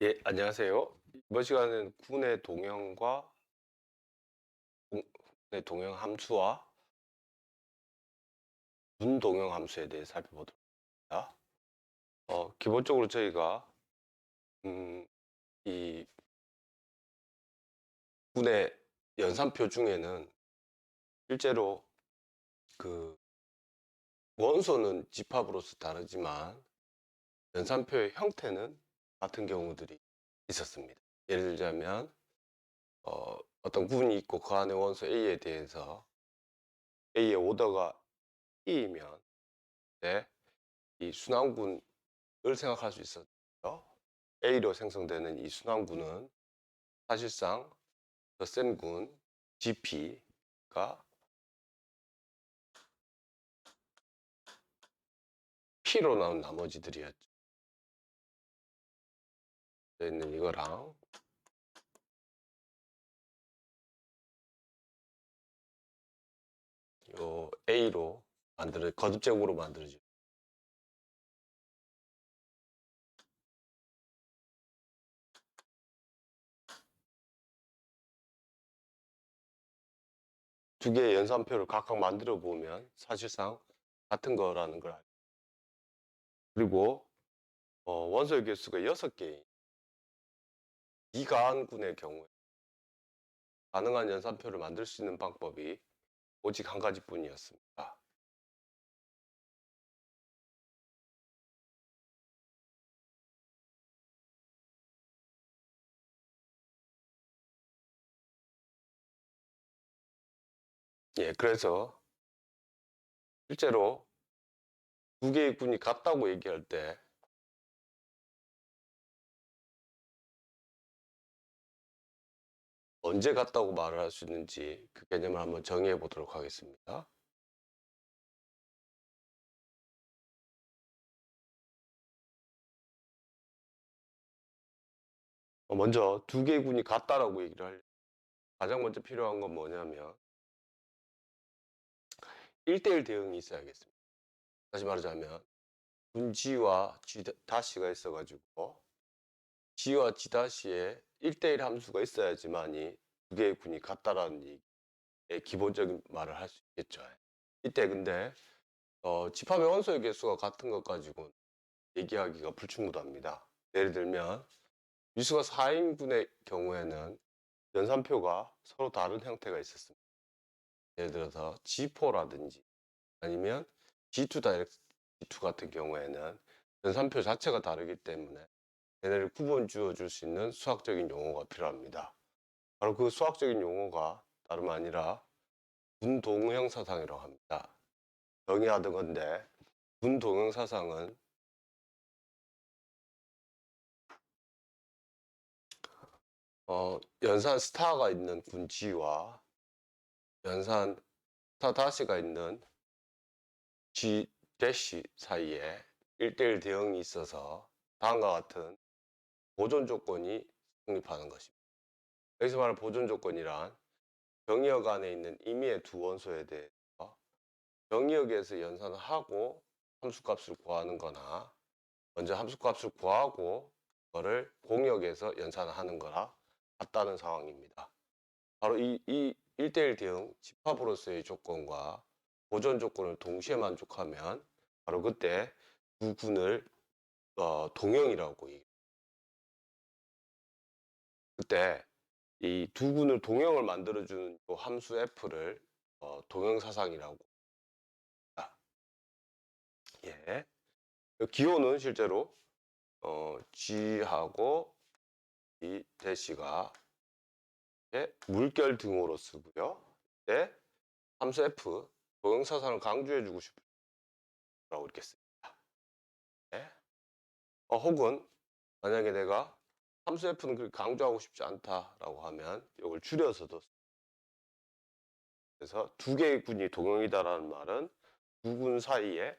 예, 안녕하세요. 이번 시간은 군의 동형과 군의 동형 함수와 분동형 함수에 대해 살펴보도록 합니다. 기본적으로 저희가 이 군의 연산표 중에는 실제로 그 원소는 집합으로서 다르지만 연산표의 형태는 같은 경우들이 있었습니다. 예를 들자면 어떤 군이 있고 그 안에 원소 A에 대해서 A의 오더가 E이면 이 순환군을 생각할 수 있었죠. A로 생성되는 이 순환군은 사실상 더 센 군 GP가 P로 나온 나머지들이었죠. 있는 이거랑 요 A로 거듭제곱으로 만들어지죠. 두 개의 연산표를 각각 만들어 보면 사실상 같은 거라는 걸 알죠. 그리고 원소의 개수가 6개인 이가항군의 경우에 가능한 연산표를 만들 수 있는 방법이 오직 한 가지뿐이었습니다. 예, 그래서 실제로 두 개의 군이 같다고 얘기할 때 언제 같다고 말을 할 수 있는지 그 개념을 한번 정의해 보도록 하겠습니다. 먼저 두 개의 군이 같다라고 얘기를 하려면 가장 먼저 필요한 건 뭐냐면 1대1 대응이 있어야겠습니다. 다시 말하자면 군 G와 G'가 있어가지고 G와 G'에 1대1 함수가 있어야지만이 두 개의 군이 같다라는 얘기의 기본적인 말을 할 수 있겠죠. 이때 근데 집합의 원소의 개수가 같은 것 가지고 얘기하기가 불충분합니다. 예를 들면 위수가 4인분의 경우에는 연산표가 서로 다른 형태가 있었습니다. 예를 들어서 G4라든지 아니면 G2 다이렉트 G2 같은 경우에는 연산표 자체가 다르기 때문에 얘네를 구분 지어 줄 수 있는 수학적인 용어가 필요합니다. 바로 그 수학적인 용어가 다름 아니라 분동형사상이라고 합니다. 정의하던 건데 분동형사상은 연산 스타가 있는 군 G와 연산 스타 다시가 있는 G 대시 사이에 1대1 대응이 있어서 다음과 같은 보존 조건이 성립하는 것입니다. 여기서 말하는 보존 조건이란 정의역 안에 있는 임의의 두 원소에 대해서 정의역에서 연산을 하고 함수값을 구하는 거나 먼저 함수값을 구하고 그거를 공역에서 연산을 하는 거라 같다는 상황입니다. 바로 이 1대1 대응 집합으로서의 조건과 보존 조건을 동시에 만족하면 바로 그때 두 군을 동형이라고 얘기해요. 그때 이 두 군을 동형을 만들어주는 함수 f를 동형사상이라고 합니다. 예. 기호는 실제로 G하고 이 대시가 물결 등호로 쓰고요. 네, 함수 f 동형사상을 강조해주고 싶다고 이렇게 씁니다. 네. 혹은 만약에 내가 함수 f는 그렇게 강조하고 싶지 않다라고 하면 이걸 줄여서도 그래서 두 개의 군이 동형이다라는 말은 두 군 사이에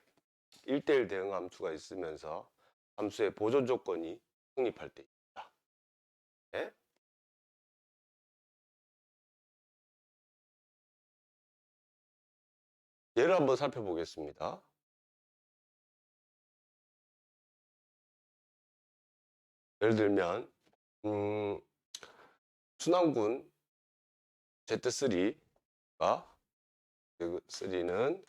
1대1 대응 함수가 있으면서 함수의 보존 조건이 성립할 때 있다. 네? 예를 한번 살펴보겠습니다. 예를 들면 음, 순환군 Z3가 3는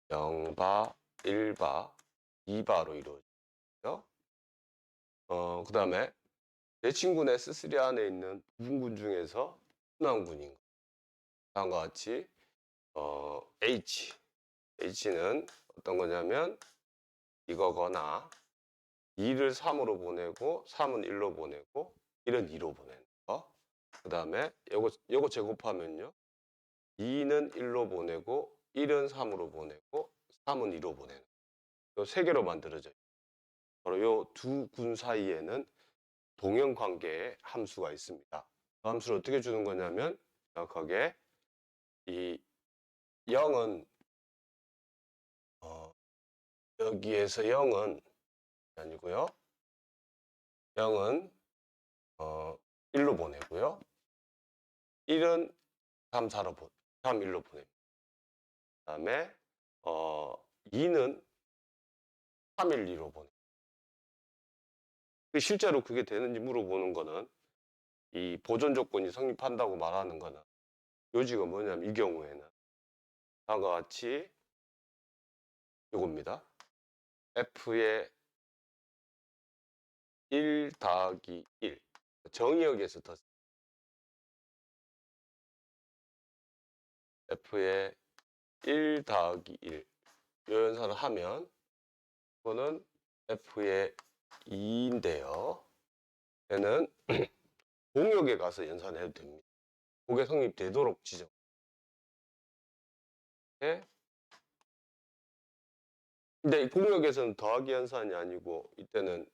0바, 1바, 2바로 이루어지죠. 그다음에 내 친구네 S3 안에 있는 부분군 중에서 순환군인 거. 다음과 같이 H는 어떤 거냐면 이거거나 2를 3으로 보내고 3은 1로 보내고 1은 2로 보내는 거. 그 다음에 요거 제곱하면요. 2는 1로 보내고 1은 3으로 보내고 3은 2로 보내는 요 세 개로 만들어져요. 바로 요 두 군 사이에는 동형관계의 함수가 있습니다. 그 함수를 어떻게 주는 거냐면 정확하게 이 0은 여기에서 0은 아니고요. 0은 1로 보내고요. 1은 3, 4로 3, 1로 보냅니다. 그 다음에 2는 3, 1, 2로 보냅니다. 실제로 그게 되는지 물어보는 거는 이 보존 조건이 성립한다고 말하는 거는 요지가 뭐냐면 이 경우에는 다음과 같이 이겁니다. F의 1 더하기 1 정의역에서 더 F의 1 더하기 1 이 연산을 하면 이거는 F의 2인데요. 얘는 공역에 가서 연산해도 됩니다. 그게 성립되도록 지정. 근데 이 공역에서는 더하기 연산이 아니고 이때는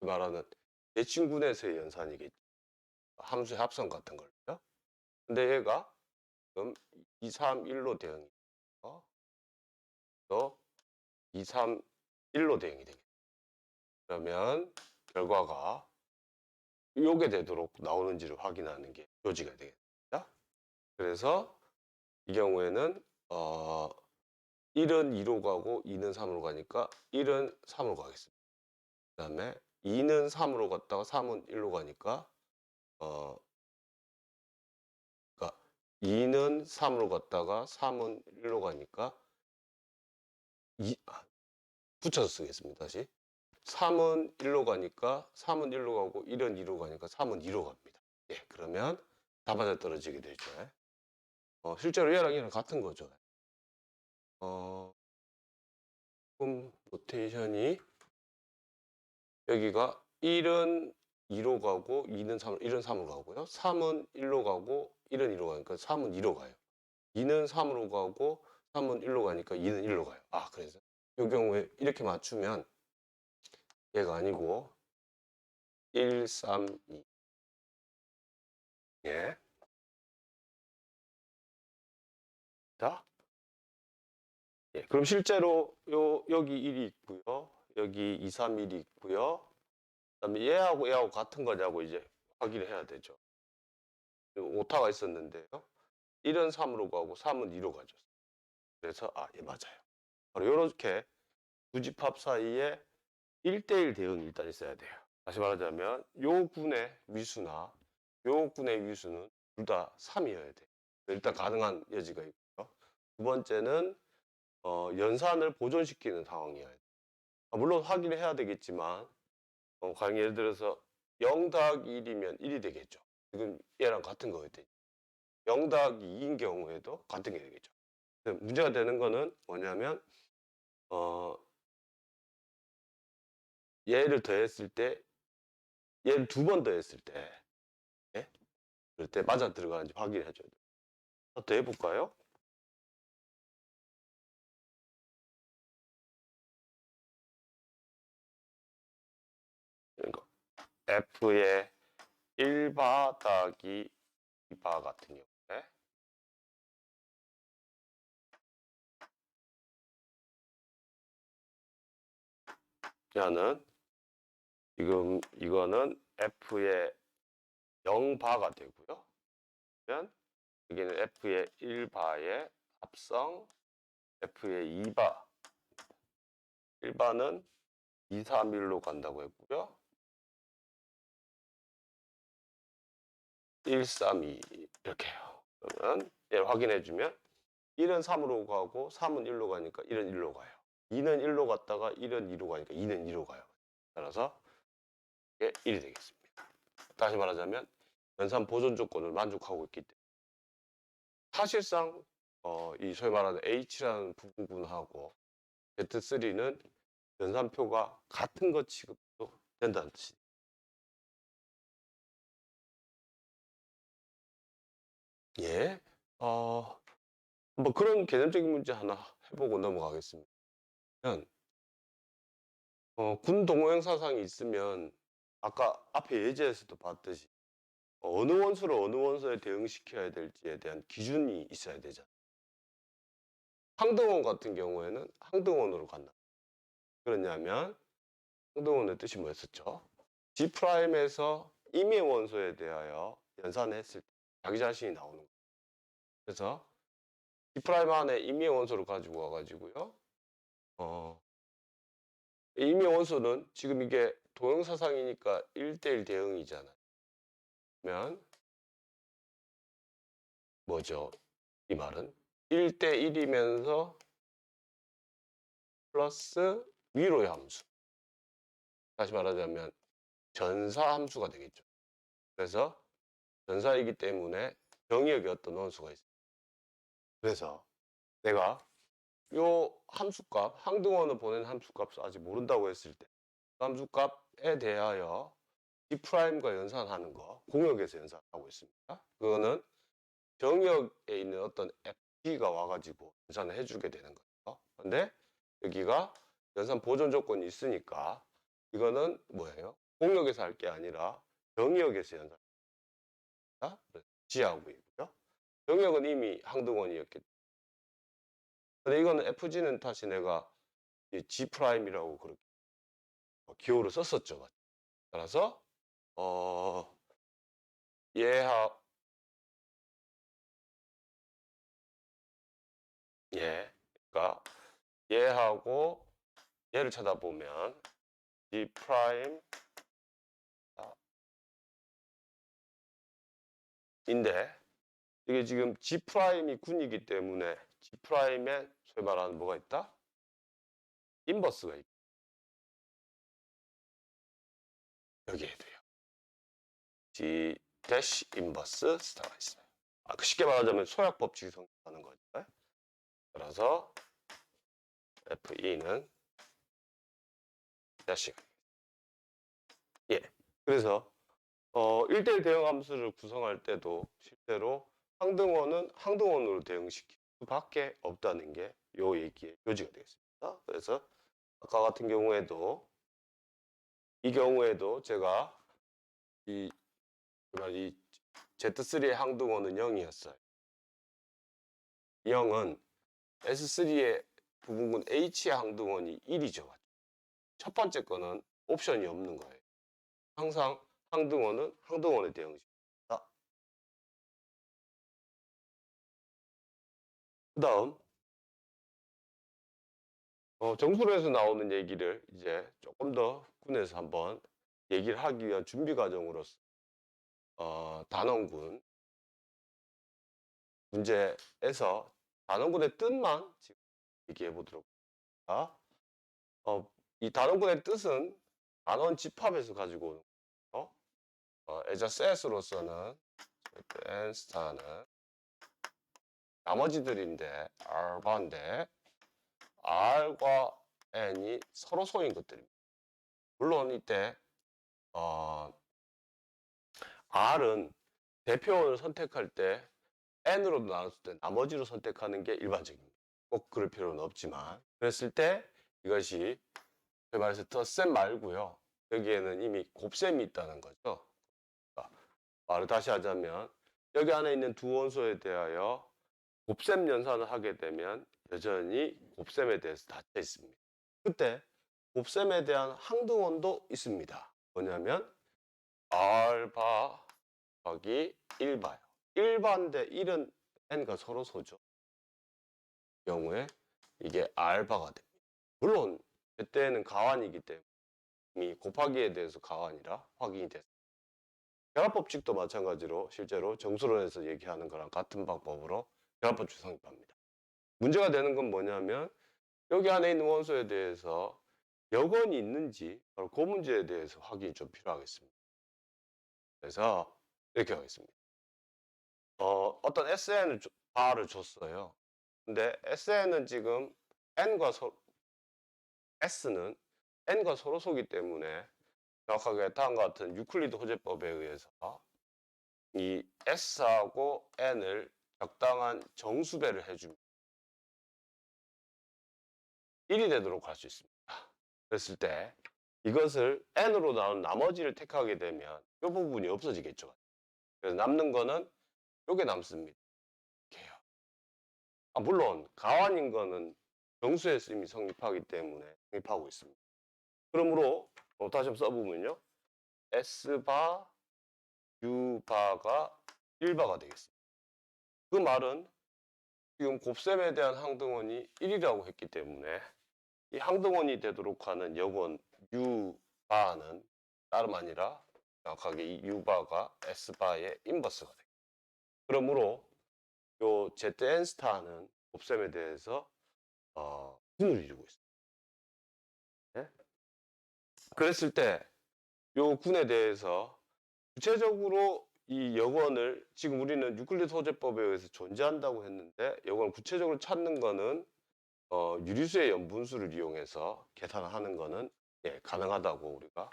말하는 대칭군에서의 연산이겠죠. 함수의 합성 같은 걸요. 근데 얘가 그럼 2, 3, 1로 대응이 돼요. 또 2, 3, 1로 대응이 되겠죠. 그러면 결과가 요게 되도록 나오는지를 확인하는 게 요지가 되겠습니다. 그래서 이 경우에는 1은 2로 가고 2는 3으로 가니까 1은 3으로 가겠습니다. 그 다음에 2는 3으로 갔다가 3은 1로 가니까 그러니까 2는 3으로 갔다가 3은 1로 가니까 붙여서 쓰겠습니다. 다시 3은 1로 가니까 3은 1로 가고 1은 2로 가니까 3은 2로 갑니다. 예, 그러면 다 맞아 떨어지게 되죠. 실제로 얘랑 얘랑 같은 거죠. 그럼 로테이션이 여기가 1은 2로 가고 2는 3, 1은 3으로 가고요. 3은 1로 가고 1은 2로 가니까 3은 2로 가요. 2는 3으로 가고 3은 1로 가니까 2는 1로 가요. 그래서 이 경우에 이렇게 맞추면 얘가 아니고 1, 3, 2. 예. 자. 예. 그럼 실제로 여기 1이 있고요. 여기 2, 3, 1이 있고요. 그다음에 얘하고 같은 거냐고 이제 확인을 해야 되죠. 오타가 있었는데요. 1은 3으로 가고 3은 2로 가죠. 그래서 예, 맞아요. 바로 요렇게 두 집합 사이에 1대1 대응이 일단 있어야 돼요. 다시 말하자면 요 군의 위수나 요 군의 위수는 둘 다 3이어야 돼요. 일단 가능한 여지가 있고요. 두 번째는 연산을 보존시키는 상황이어야 돼요. 물론 확인을 해야 되겠지만 가령 예를 들어서 0 더하기 1이면 1이 되겠죠. 지금 얘랑 같은 거거든요. 0 더하기 2인 경우에도 같은 게 되겠죠. 문제가 되는 거는 뭐냐면 얘를 더했을 때 얘를 두 번 더했을 때 예? 그럴 때 맞아 들어가는지 확인해 줘야 돼요. 더 해볼까요? 그러니까 F의 1바 더하기 2바 같은 경우에 얘는 지금 이거는 F의 0바가 되고요. 그러면 여기는 F의 1바의 합성 F의 2바 1바는 2, 3, 1로 간다고 했고요. 132 이렇게 해요. 그러면 얘를 확인해 주면 1은 3으로 가고 3은 1로 가니까 1은 1로 가요. 2는 1로 갔다가 1은 2로 가니까 2는 2로 가요. 따라서 이게 1이 되겠습니다. 다시 말하자면 연산 보존 조건을 만족하고 있기 때문에 사실상 이 소위 말하는 H라는 부분하고 Z3는 연산표가 같은 것 취급도 된다는 뜻이에요. 예. 한번 그런 개념적인 문제 하나 해보고 넘어가겠습니다. 군 동호행 사상이 있으면 아까 앞에 예제에서도 봤듯이 어느 원소를 어느 원소에 대응시켜야 될지에 대한 기준이 있어야 되잖아요. 항등원 같은 경우에는 항등원으로 간다. 그러냐면 항등원의 뜻이 뭐였었죠? G'에서 임의 원소에 대하여 연산했을 때 자기 자신이 나오는 거예요. 그래서 G' 안에 임의 원소를 가지고 와가지고요. 임의 원소는 지금 이게 도형사상이니까 1대1 대응이잖아요. 그러면 뭐죠? 이 말은 1대1이면서 플러스 위로의 함수. 다시 말하자면 전사 함수가 되겠죠. 그래서 전사이기 때문에 정의역의 어떤 원소가 있어요. 그래서 내가 요 함수값, 항등원을 보낸 함수값을 아직 모른다고 했을 때 그 함수값에 대하여 G'과 연산하는 거 공역에서 연산하고 있습니다. 그거는 정역에 있는 어떤 FG가 와가지고 연산을 해주게 되는 거죠. 근데 여기가 연산 보존 조건이 있으니까 이거는 뭐예요? 공역에서 할 게 아니라 정역에서 연산합니다. G하고 있고요. 정역은 이미 항등원이었기 때문에. 근데 이거는 FG는 다시 내가 G'이라고 그렇게 기호를 썼었죠. 따라서 얘하 예, 그러니까 얘하고 얘를 찾아보면 G' 인데 이게 지금 G'이 군이기 때문에 G'에 소위 말하는 뭐가 있다? 인버스가 있고 여기에 돼요. G' 인버스 스타가 있어요. 쉽게 말하자면 소약 법칙이 성립하는 거죠. 따라서 FE는 대시가 예. 그래서 1대1 대응 함수를 구성할 때도 실제로 항등원은 항등원으로 대응시킬 수밖에 없다는 게 요 얘기의 요지가 되겠습니다. 그래서 아까 같은 경우에도 이 경우에도 제가 이 Z3의 항등원은 0이었어요. 0은 S3의 부분군 H의 항등원이 1이죠. 첫 번째 거는 옵션이 없는 거예요. 항상 항등원은 항등원에 대응시킵니다. 그 다음 정수로에서 나오는 얘기를 이제 조금 더 군에서 한번 얘기를 하기 위한 준비 과정으로서 단원군 문제에서 단원군의 뜻만 지금 얘기해 보도록 합니다. 이 단원군의 뜻은 단원 집합에서 가지고 오는 거죠. 에자 셋으로서는 n 스타는 나머지들인데 R과인데 R과 N이 서로 소인 것들입니다. 물론 이때 R은 대표원을 선택할 때 N으로 나눴을 때 나머지로 선택하는 게 일반적입니다. 꼭 그럴 필요는 없지만 그랬을 때 이것이 그 말해서 덧셈 말고요. 여기에는 이미 곱셈이 있다는 거죠. 말을 다시 하자면 여기 안에 있는 두 원소에 대하여 곱셈 연산을 하게 되면 여전히 곱셈에 대해서 닫혀 있습니다. 그때 곱셈에 대한 항등원도 있습니다. 뭐냐면 알바 곱하기 1바요. 1바인데 1은 n과 서로 소죠. 경우에 이게 알바가 됩니다. 물론 그때는 가완이기 때문에 이미 곱하기에 대해서 가완이라 확인이 됐습니다. 결합법칙도 마찬가지로 실제로 정수론에서 얘기하는 거랑 같은 방법으로 결합법칙 성립합니다. 문제가 되는 건 뭐냐면 여기 안에 있는 원소에 대해서 여건이 있는지 바로 그 문제에 대해서 확인이 좀 필요하겠습니다. 그래서 이렇게 하겠습니다. 어떤 SN을 바를 줬어요. 근데 SN은 지금 S는 N과 서로소기 때문에 정확하게 다음과 같은 유클리드 호재법에 의해서 이 S하고 N을 적당한 정수배를 해줍니다. 1이 되도록 할 수 있습니다. 그랬을 때 이것을 N으로 나눈 나머지를 택하게 되면 이 부분이 없어지겠죠. 그래서 남는 거는 요게 남습니다. 이렇게요. 물론 가완인 거는 정수의 쓰임이 성립하기 때문에 성립하고 있습니다. 그러므로 다시 한번 써보면요. S바, U바가 1바가 되겠습니다. 그 말은 지금 곱셈에 대한 항등원이 1이라고 했기 때문에 이 항등원이 되도록 하는 여건 U바는 다름 아니라 정확하게 이 U바가 S바의 인버스가 됩니다. 그러므로 요 ZN 스타는 곱셈에 대해서 군을 이루고 있습니다. 네? 그랬을 때 요 군에 대해서 구체적으로 이 여건을 지금 우리는 유클리드 호재법에 의해서 존재한다고 했는데 여건을 구체적으로 찾는 거는 유리수의 연분수를 이용해서 계산을 하는 거는 가능하다고 우리가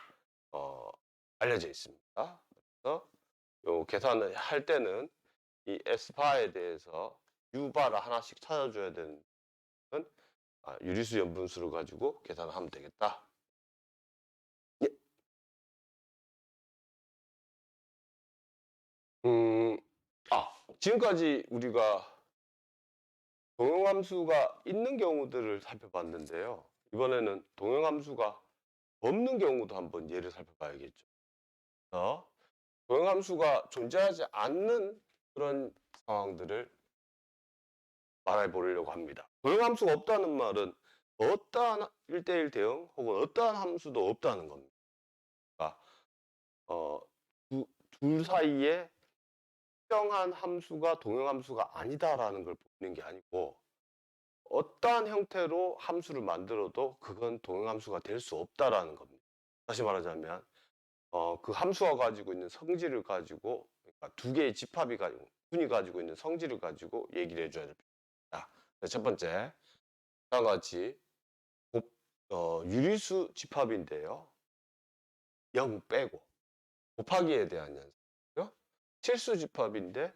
알려져 있습니다. 그래서 요 계산을 할 때는 이 S바에 대해서 U바를 하나씩 찾아줘야 되는 유리수 연분수를 가지고 계산을 하면 되겠다. 예. 지금까지 우리가 동형함수가 있는 경우들을 살펴봤는데요. 이번에는 동형함수가 없는 경우도 한번 예를 살펴봐야겠죠. 동형함수가 존재하지 않는 그런 상황들을 말해 보려고 합니다. 동형함수가 없다는 말은 어떠한 1대1 대응 혹은 어떠한 함수도 없다는 겁니다. 그러니까 둘 사이에 특정한 함수가 동형함수가 아니다라는 걸 보이는 게 아니고 어떠한 형태로 함수를 만들어도 그건 동형함수가 될 수 없다라는 겁니다. 다시 말하자면 그 함수가 가지고 있는 성질을 가지고 그러니까 두 개의 집합이 가지고 분이 가지고 있는 성질을 가지고 얘기를 해줘야 됩니다. 첫 번째 다음과 같이 유리수 집합인데요. 0 빼고 곱하기에 대한 연습이요. 실수 집합인데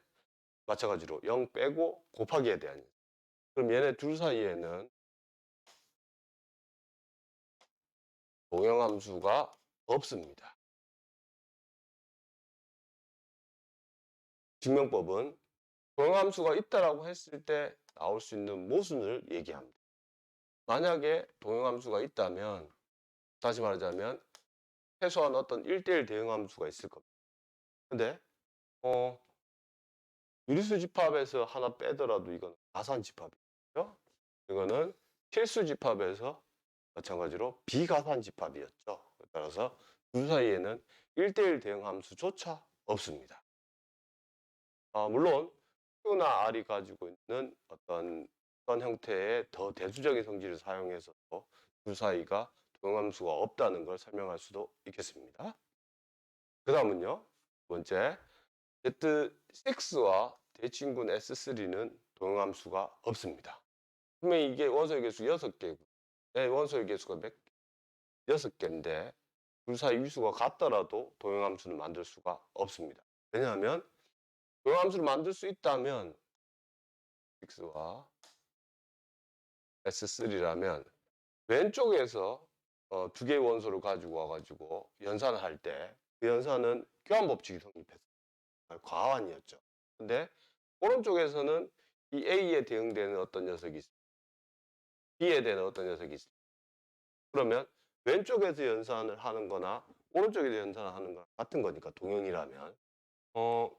마찬가지로 0 빼고 곱하기에 대한 연습. 그럼 얘네 둘 사이에는 동형함수가 없습니다. 증명법은 동형함수가 있다라고 했을 때 나올 수 있는 모순을 얘기합니다. 만약에 동형함수가 있다면 다시 말하자면 최소한 어떤 1대1 대응함수가 있을 겁니다. 근데 유리수 집합에서 하나 빼더라도 이건 가산 집합이죠. 이거는 실수 집합에서 마찬가지로 비가산 집합이었죠. 따라서 둘 사이에는 1대1 대응 함수조차 없습니다. 물론 Q나 R이 가지고 있는 어떤 형태의 더 대수적인 성질을 사용해서 둘 사이가 동형함수가 없다는 걸 설명할 수도 있겠습니다. 그 다음은요. 두 번째, Z6와 대칭군 S3는 동형함수가 없습니다. 분명히 이게 원소의 개수 6개고 원소의 개수가 6개인데 둘 사이 위수가 같더라도 동형함수를 만들 수가 없습니다. 왜냐하면 동형함수를 만들 수 있다면 X와 S3라면 왼쪽에서 두 개의 원소를 가지고 와가지고 연산을 할 때 그 연산은 교환법칙이 성립했어요. 과환이었죠. 근데 오른쪽에서는 이 A에 대응되는 어떤 녀석이 있어요. B에 대한 어떤 녀석이 있어요. 그러면 왼쪽에서 연산을 하는 거나 오른쪽에서 연산을 하는 거나 같은 거니까 동형이라면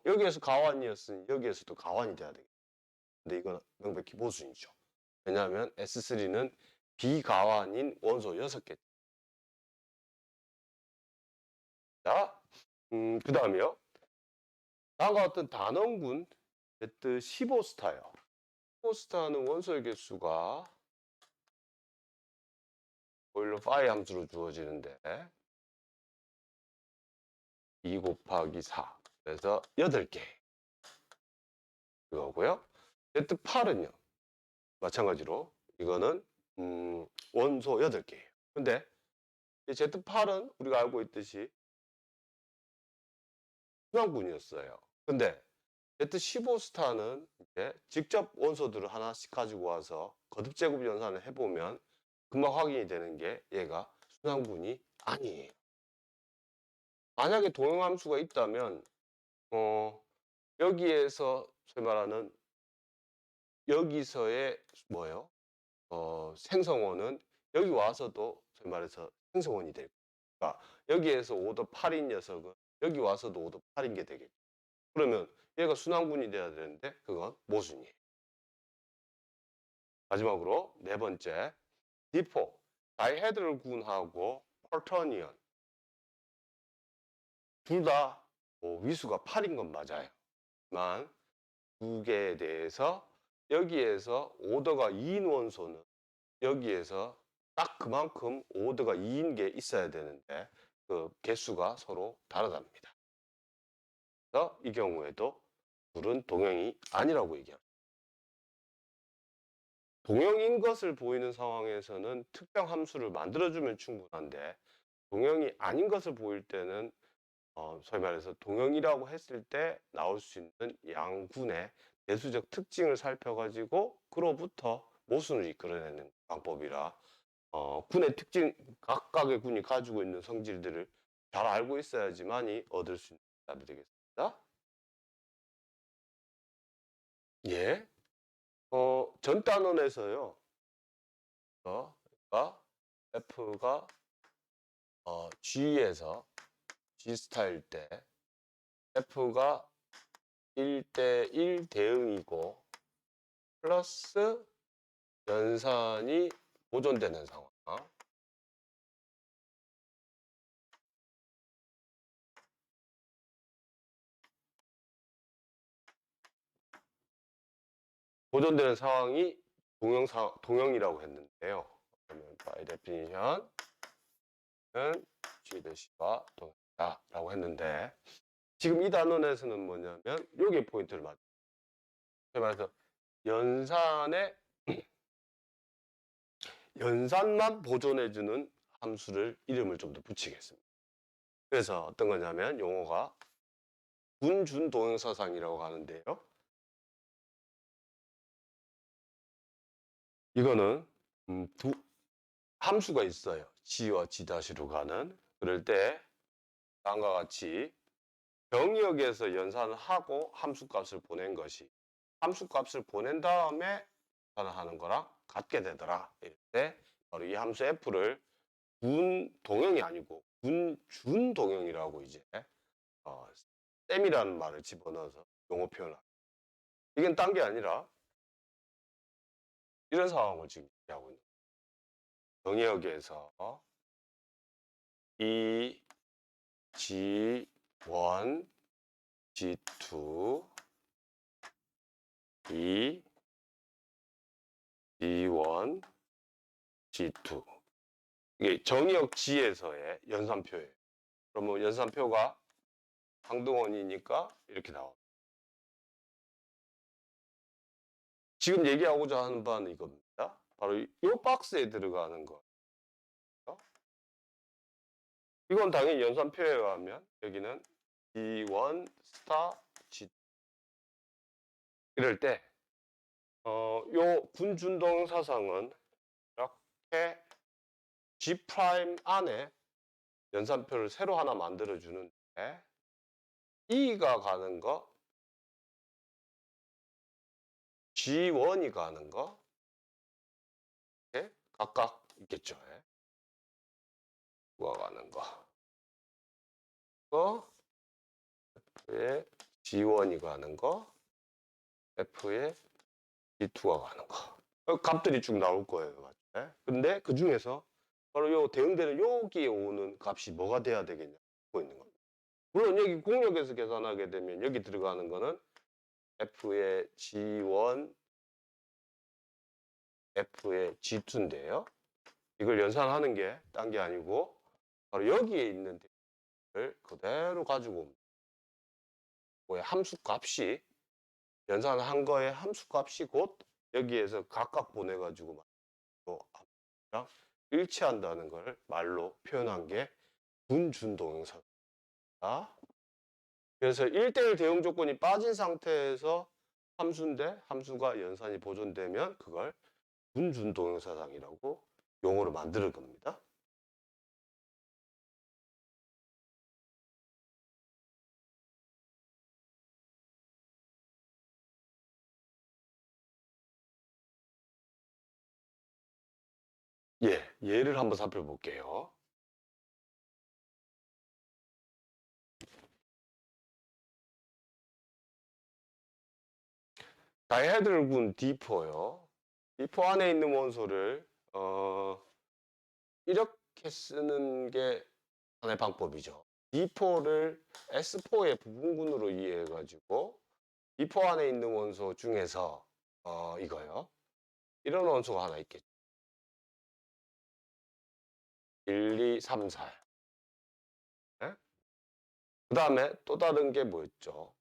여기에서 가환이었으니 여기에서도 가환이 돼야 되겠죠. 근데 이건 명백히 모순이죠. 왜냐하면 S3는 비가환인 원소 6개. 자, 그 다음에요. 다음과 같은 단원군 Z15스타요. 15스타는 원소의 개수가 보일러 파이 함수로 주어지는데 2 곱하기 4. 그래서 8개. 이거고요. Z8은요. 마찬가지로 이거는 원소 8개예요. 근데 이 Z8은 우리가 알고 있듯이 순환군이었어요. 근데 Z15스타는 이제 직접 원소들을 하나씩 가지고 와서 거듭 제곱 연산을 해보면 금방 확인이 되는 게 얘가 순환군이 아니에요. 만약에 동형함수가 있다면 여기에서 소위 말하는 여기서의 뭐예요? 생성원은 여기 와서도 소위 말해서 생성원이 될 거예요. 그러니까 여기에서 오더 8인 녀석은 여기 와서도 오더 8인 게 되겠죠. 그러면 얘가 순환군이 돼야 되는데 그건 모순이에요. 마지막으로 네 번째 D4 다이헤드럴 군하고 펄터니언 둘 다 위수가 8인 건 맞아요. 만 두 개에 대해서 여기에서 오더가 2인 원소는 여기에서 딱 그만큼 오더가 2인 게 있어야 되는데 그 개수가 서로 다르답니다. 그래서 이 경우에도 둘은 동형이 아니라고 얘기합니다. 동형인 것을 보이는 상황에서는 특정 함수를 만들어주면 충분한데 동형이 아닌 것을 보일 때는 소위 말해서 동형이라고 했을 때 나올 수 있는 양군의 대수적 특징을 살펴가지고 그로부터 모순을 이끌어내는 방법이라 군의 특징, 각각의 군이 가지고 있는 성질들을 잘 알고 있어야지만이 얻을 수 있는 답이 되겠습니다. 예. 전 단원에서요. 그러니까 F가 G에서 G 스타일 때 F가 1대1 대응이고 플러스 연산이 보존되는 상황. 보존되는 상황이 동형이라고 했는데요. 그러면 by definition은 G 대시가 동형이다라고 했는데 지금 이 단원에서는 뭐냐면 요게 포인트를 맞죠. 말해서 연산만 보존해주는 함수를 이름을 좀 더 붙이겠습니다. 그래서 어떤 거냐면 용어가 군준 동형사상이라고 하는데요. 이거는 두 함수가 있어요. G와 G''로 가는. 그럴 때 다음과 같이 병역에서 연산을 하고 함수값을 보낸 것이 함수값을 보낸 다음에 연산을 하는 거랑 같게 되더라. 이럴 때 바로 이 함수 F를 군 동형이 아니고 군준 동형이라고 이제 셈이라는 말을 집어넣어서 용어 표현을 합니다. 이건 딴 게 아니라 이런 상황을 지금 얘기하고 있는 거예요. 병역에서 이 G1, G2, 이 G1, G2 이게 정의역 G에서의 연산표예요. 그러면 연산표가 상등원이니까 이렇게 나옵니다. 지금 얘기하고자 하는 바는 이겁니다. 바로 이 박스에 들어가는 거. 이건 당연히 연산표에 의하면 여기는 G1 스타 G2 이럴 때 요 군준동 사상은 이렇게 G' 안에 연산표를 새로 하나 만들어 주는데 E가 가는 거 G1이 가는 거 이렇게 각각 있겠죠. F가 가는 거 F에 G1이 가는 거 F에 G2가 가는 거 값들이 쭉 나올 거예요. 맞죠? 근데 그 중에서 바로 요 대응되는 여기에 오는 값이 뭐가 돼야 되겠냐 보고 있는 겁니다. 물론 여기 공역에서 계산하게 되면 여기 들어가는 거는 F의 G1, F의 G2인데요. 이걸 연산하는 게 딴 게 아니고 바로 여기에 있는 를 그대로 가지고 옵니다. 뭐야, 함수 값이 연산한 거의 함수 값이 곧 여기에서 각각 보내가지고 또 함수랑 일치한다는 걸 말로 표현한 게 분준동영사입니다. 그래서 1대1 대응 조건이 빠진 상태에서 함수인데 함수가 연산이 보존되면 그걸 분준동영사상이라고 용어로 만들 겁니다. 예, 예를 한번 살펴볼게요. 다이헤드럴군 D4요. D4 안에 있는 원소를 이렇게 쓰는 게 하나의 방법이죠. D4를 S4의 부분군으로 이해해가지고 D4 안에 있는 원소 중에서 이거요. 이런 원소가 하나 있겠죠. 1, 2, 3, 4. 네? 그 다음에 또 다른 게 뭐였죠?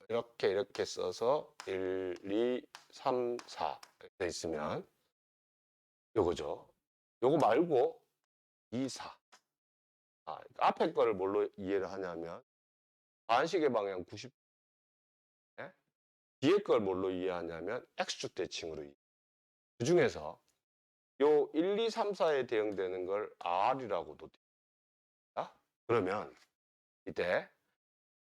이렇게 써서 1, 2, 3, 4 이렇게 있으면 요거죠. 요거 말고 2, 4. 앞에 거를 뭘로 이해를 하냐면 반시계 방향 90. 뒤에 걸 뭘로 이해하냐면 X축 대칭으로 이해. 그 중에서 요 1, 2, 3, 4에 대응되는 걸 R이라고도 됩니다. 그러면 이때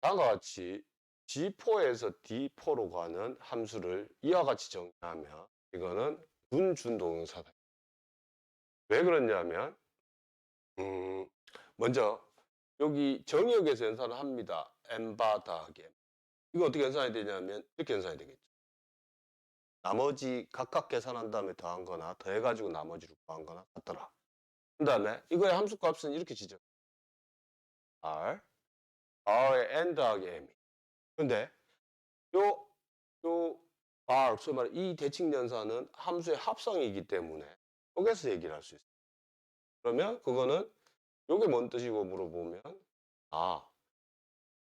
다음과 같이 G4에서 D4로 가는 함수를 이와 같이 정의하면 이거는 분준동영사다. 왜 그러냐면 먼저 여기 정의역에서 연산을 합니다. M바 더하기 M. 이거 어떻게 연산이 되냐면 이렇게 연산이 되겠죠. 나머지 각각 계산한 다음에 더한 거나 더해가지고 나머지로 구한 거나 같더라. 그 다음에 이거의 함수값은 이렇게 지정. R의 N 더하기 M. 근데 요 R, 소위 말해 이 대칭 연산은 함수의 합성이기 때문에 쪼개서 얘기를 할 수 있어요. 그러면 그거는 요게 뭔 뜻이고 물어보면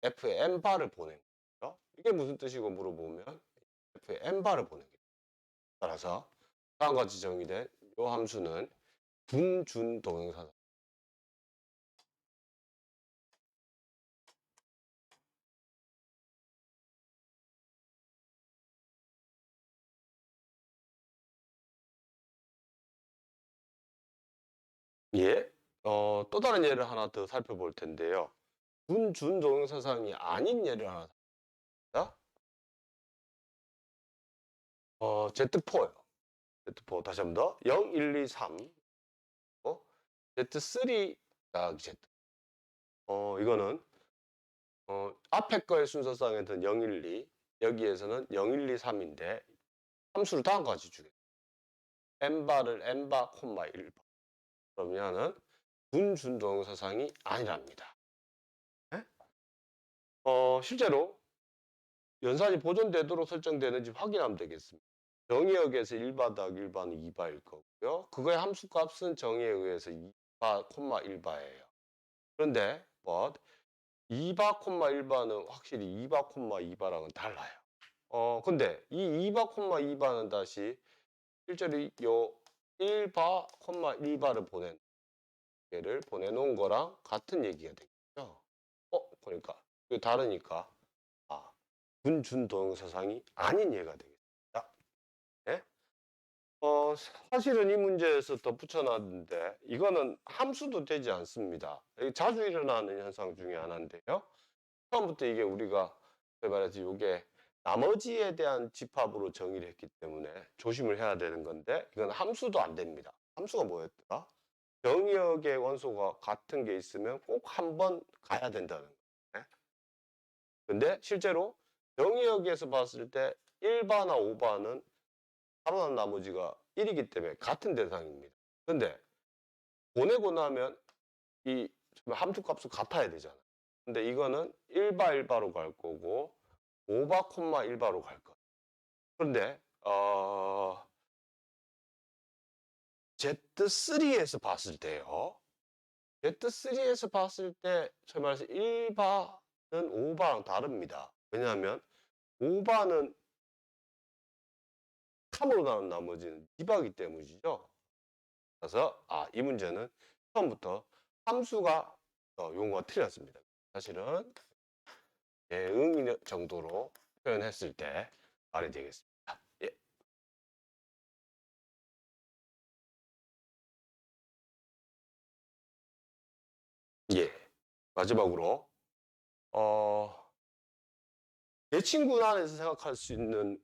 F의 N바를 보낸 거죠. 이게 무슨 뜻이고 물어보면 F의 N바를 보낸 거죠. 따라서 다음과 같이 정의된 요 함수는 분준동영사다. 예. 또 다른 예를 하나 더 살펴볼 텐데요. 분준동영사상이 아닌 예를 하나 살펴볼게요. Z4요. Z4 다시 한 번 더. 0, 1, 2, 3. Z3 더하기 Z. 이거는 앞에 거의 순서상에서는 0, 1, 2. 여기에서는 0, 1, 2, 3인데 함수를 다음과 같이 주겠습니다. n바를 n바, 1바. 그러면은 분준동영사상이 아니랍니다. 네? 실제로 연산이 보존되도록 설정되는지 확인하면 되겠습니다. 정의역에서 1바 더하기 1바는 2바일 거고요. 그거의 함수값은 정의에 의해서 2바, 1바예요. 그런데 2바, 1바는 확실히 2바, 2바랑은 달라요. 근데 이 2바, 2바는 다시 실제로 요 1바, 1바를 보내놓은 거랑 같은 얘기가 되겠죠. 그러니까 다르니까 분준동영사상이 아닌 예가 되겠습니다. 네? 사실은 이 문제에서 덧붙여놨는데 이거는 함수도 되지 않습니다. 자주 일어나는 현상 중에 하나인데요. 처음부터 이게 우리가 말해서 이게 나머지에 대한 집합으로 정의를 했기 때문에 조심을 해야 되는 건데 이건 함수도 안 됩니다. 함수가 뭐였더라? 정의역의 원소가 같은 게 있으면 꼭 한 번 가야 된다는 거예요. 근데 실제로 정의역에서 봤을 때 1바나 5바는 살아난 나머지가 1이기 때문에 같은 대상입니다. 근데 보내고 나면 이 함수 값은 같아야 되잖아. 근데 이거는 1바 1바로 갈 거고 5바 콤마 1바로 갈 거야. 그런데 Z3에서 봤을 때요. Z3에서 봤을 때 소위 말해서 1바는 5바랑 다릅니다. 왜냐하면 5바는 3으로 나눈 나머지는 2바이기 때문이죠. 그래서 이 문제는 처음부터 함수가 용어가 틀렸습니다. 사실은 응 정도로 표현했을 때 말이 되겠습니다. 예. 예. 마지막으로 대칭군 안에서 생각할 수 있는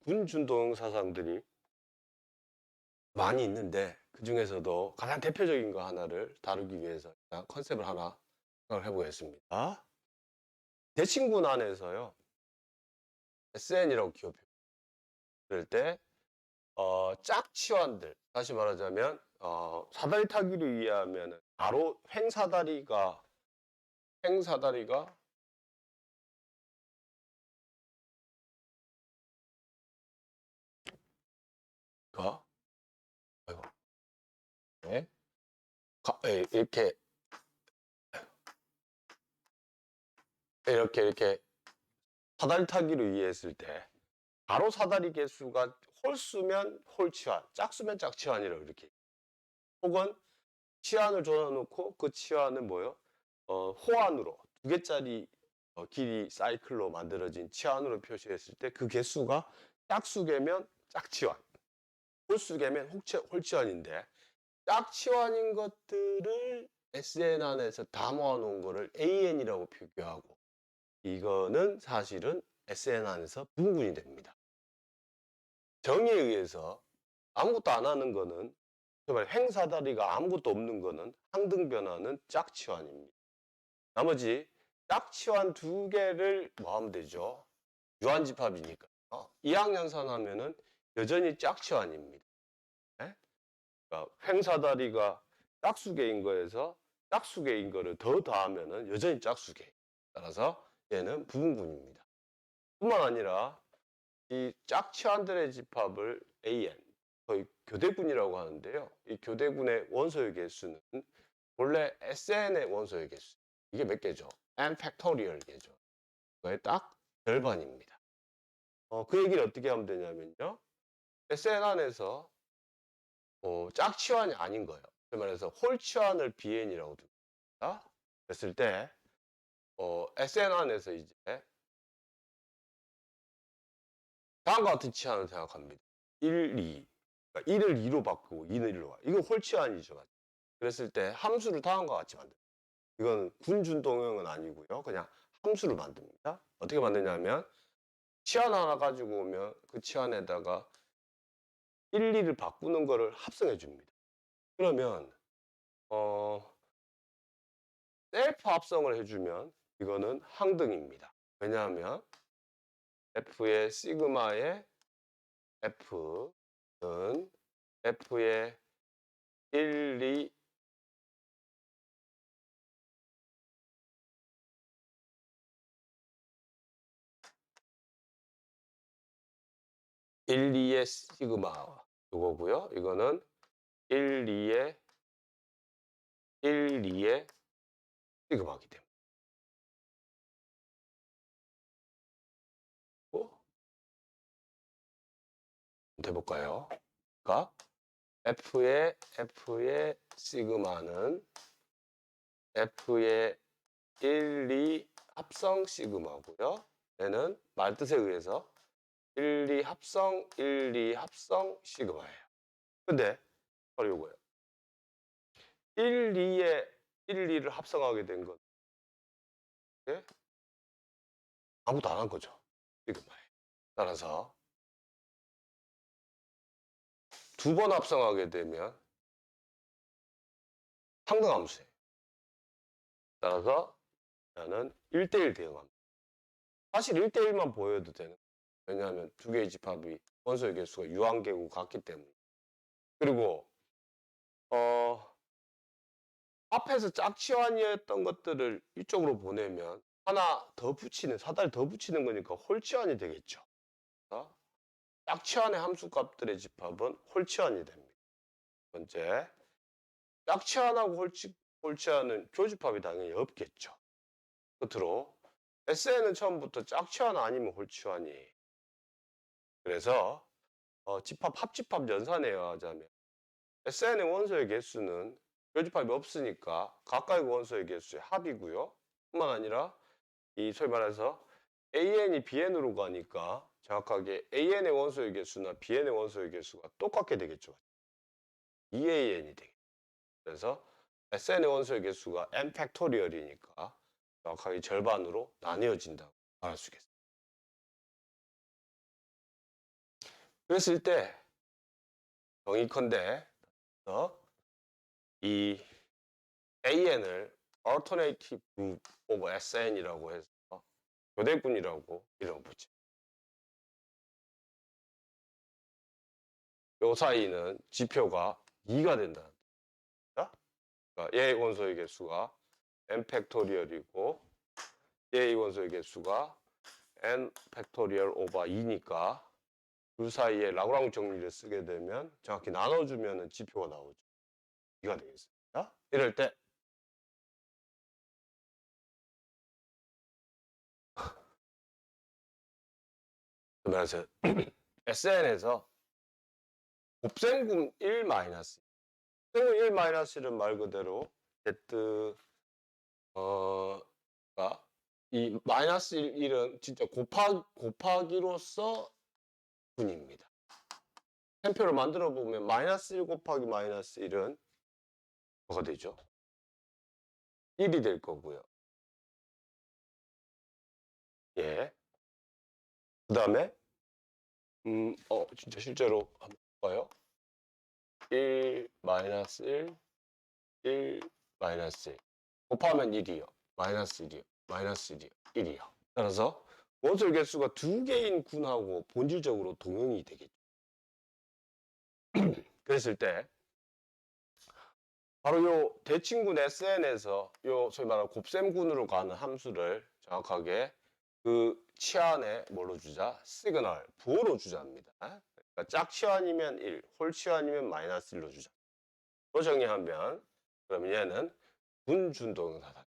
군준동 사상들이 많이 있는데 그 중에서도 가장 대표적인 거 하나를 다루기 위해서 컨셉을 하나 생각을 해보겠습니다. 대칭군 안에서요. SN이라고 기업해요. 그럴 때 짝치환들, 다시 말하자면 사다리 타기로 이해하면 바로 횡사다리가 아이고, 네. 이렇게 사다리 타기로 이해했을 때 바로 사다리 개수가 홀수면 홀치환, 짝수면 짝치환이라고 이렇게. 혹은 치환을 줘놓고 그 치환은 뭐예요? 호환으로 2개짜리 길이 사이클로 만들어진 치환으로 표시했을 때 그 개수가 짝수개면 짝치환, 홀수개면 홀치환인데 짝치환인 것들을 SN 안에서 다 모아놓은 거를 AN이라고 표기하고 이거는 사실은 SN 안에서 부분군이 됩니다. 정의에 의해서 아무것도 안 하는 거는 정말 횡사다리가 아무것도 없는 거는 항등변화는 짝치환입니다. 나머지 짝치환 2개를 뭐 하면 되죠? 유한집합이니까. 2학년산 하면은 여전히 짝치환입니다. 네? 그러니까 횡사다리가 짝수개인 거에서 짝수개인 거를 더 더하면은 여전히 짝수개. 따라서 얘는 부분군입니다. 뿐만 아니라 이 짝치환들의 집합을 AN, 거의 교대군이라고 하는데요. 이 교대군의 원소의 개수는 원래 SN의 원소의 개수. 이게 몇 개죠? N 팩토리얼 개죠. 그거의 딱 절반입니다. 그 얘기를 어떻게 하면 되냐면요. SN 안에서 짝치환이 아닌 거예요. 그 말해서 홀치환을 BN이라고 둡니다. 그랬을 때 SN 안에서 이제 다음과 같은 치환을 생각합니다. 1, 2. 그러니까 1을 2로 바꾸고 2는 1로 가. 이거 홀치환이죠. 그랬을 때 함수를 다음과 같이 만듭니다. 이건 군준동형은 아니고요. 그냥 함수를 만듭니다. 어떻게 만드냐면 치환 하나 가지고 오면 그 치환에다가 1, 2를 바꾸는 거를 합성해 줍니다. 그러면 셀프 합성을 해주면 이거는 항등입니다. 왜냐하면 F의 시그마의 F는 F의 1, 2, 일, 2의 시그마 이거고요. 이거는 1, 2의 시그마이기 때문에. 해볼까요? 그러니까 F의 시그마는 F의 1, 2 합성 시그마고요. 얘는 말뜻에 의해서 1, 2 합성, 1, 2 합성 시그마예요. 근데 바로 이거예요. 1, 2에 1, 2를 합성하게 된 건 아무것도 안 한 거죠. 시그마에. 따라서 두 번 합성하게 되면 상등함수예요. 따라서 나는 1대1 대응합니다. 사실 1대1만 보여도 되는 거예요. 왜냐하면 두 개의 집합이 원소의 개수가 유한계고 같기 때문에. 그리고 앞에서 짝치환이었던 것들을 이쪽으로 보내면 하나 더 붙이는, 사다리 더 붙이는 거니까 홀치환이 되겠죠. 어? 짝치환의 함수값들의 집합은 홀치환이 됩니다. 두 번째, 짝치환하고 홀치환은 교집합이 당연히 없겠죠. 끝으로 SN은 처음부터 짝치환 아니면 홀치환이. 그래서 합집합 연산에 의하자면 SN의 원소의 개수는 교집합이 없으니까 가까이 원소의 개수의 합이고요. 뿐만 아니라 이 소위 말해서 AN이 BN으로 가니까 정확하게 AN의 원소의 개수나 BN의 원소의 개수가 똑같게 되겠죠. 2AN이 되겠죠. 그래서 SN의 원소의 개수가 n 팩토리얼이니까 정확하게 절반으로 나뉘어진다고 말할 수 있겠습니다. 그랬을 때 정의컨대 이 AN을 Alternative Group of SN이라고 해서 교대군이라고 이름을 붙여. 요 사이는 지표가 2가 된다. 그러니까 얘의 원소의 개수가 n 팩토리얼이고 얘의 원소의 개수가 n 팩토리얼 오버 2니까 그 사이에 라그랑지 정리를 쓰게 되면 정확히 나눠주면 지표가 나오죠. 2가 되겠습니다. 이럴 때 그러면서 SN에서 곱셈군 1 마이너스 곱셈군 1 마이너스는 말 그대로 Z 가 이 마이너스 1은 진짜 곱하기로서 분입니다. 셈표를 만들어 보면 마이너스 1 곱하기 마이너스 1은 뭐가 되죠? 1이 될 거고요. 예. 그 다음에 진짜 실제로 한번 볼까요? 1 마이너스 1 1 마이너스 1 곱하면 1이요. 마이너스 1이요. 마이너스 1이요. 1이요. 따라서 원소의 개수가 두 개인 군하고 본질적으로 동형이 되겠죠. 그랬을 때 바로 요 대칭군 SN에서 요 소위 말하는 곱셈군으로 가는 함수를 정확하게 그 치환에 뭘로 주자? 시그널, 부호로 주자입니다. 그러니까 짝치환이면 1, 홀치환이면 마이너스 1로 주자. 로 정의하면 그러면 얘는 분준동사다.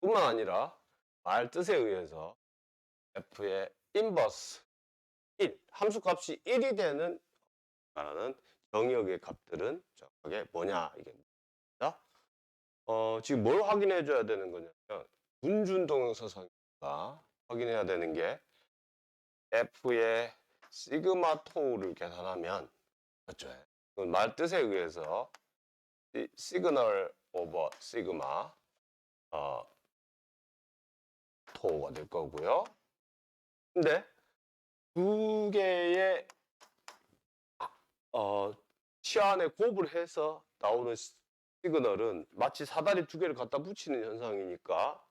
뿐만 아니라 말 뜻에 의해서 f의 인버스 1, 함수값이 1이 되는 말하는 정의역의 값들은 정확하게 뭐냐 이게 지금 뭘 확인해 줘야 되는 거냐면 분준동사상이니까 확인해야 되는 게 F의 시그마 토를 계산하면 맞죠? 말 뜻에 의해서 시그널 오버 시그마 토가 될 거고요. 근데 두 개의 치안에 곱을 해서 나오는 시그널은 마치 사다리 두 개를 갖다 붙이는 현상이니까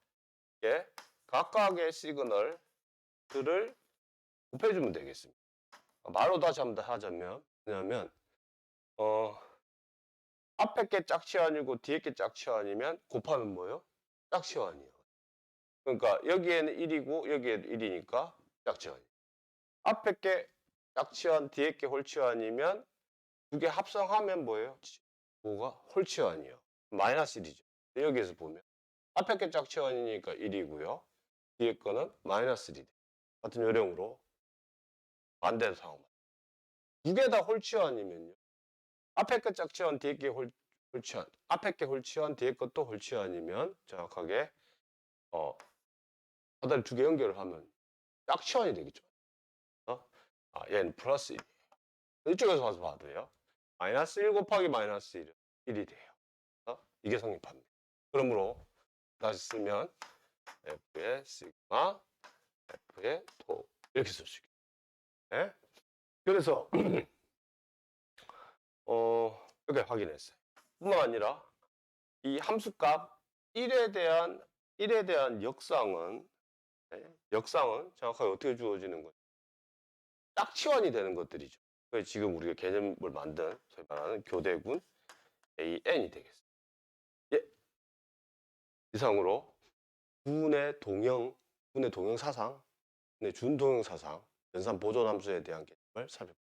예, 각각의 시그널들을 곱해주면 되겠습니다. 말로 다시 한번 하자면 뭐냐면 앞에 게 짝치환이고 뒤에 게 짝치환이면 곱하면 뭐예요? 짝치환이요. 그러니까 여기에는 1이고 여기에도 1이니까 짝치환. 앞에 게 짝치환, 뒤에 게 홀치환이면 두 개 합성하면 뭐예요? 뭐가? 홀치환이요. 마이너스 1이죠. 여기에서 보면 앞에 게 짝치환이니까 1이고요. 뒤에 거는 마이너스 1이 돼. 같은 요령으로 반대 상황. 두 개 다 홀치환이면요. 앞에 게 짝치환, 뒤에 게 홀치환. 앞에 게 홀치환, 뒤에 것도 홀치환이면 정확하게 사다리 두 개 연결을 하면 짝치환이 되겠죠. 얘는 플러스 1이에요. 이쪽에서 와서 봐도요. 마이너스 1 곱하기 마이너스 1은 1이 돼요. 이게 성립합니다. 그러므로 다시 쓰면 F의 시그마, F의 토 이렇게 쓸 수 있겠죠. 네? 그래서 이렇게 확인했어요. 뿐만 아니라 이 함수값 1에 대한 역상은 정확하게 어떻게 주어지는 거죠? 짝치환이 되는 것들이죠. 그래서 지금 우리가 개념을 만든 소위 말하는 교대군 AN이 되겠습니다. 예, 이상으로 군의 동형 사상, 군의 준동형 사상, 연산 보존 함수에 대한 개념을 살펴봤습니다.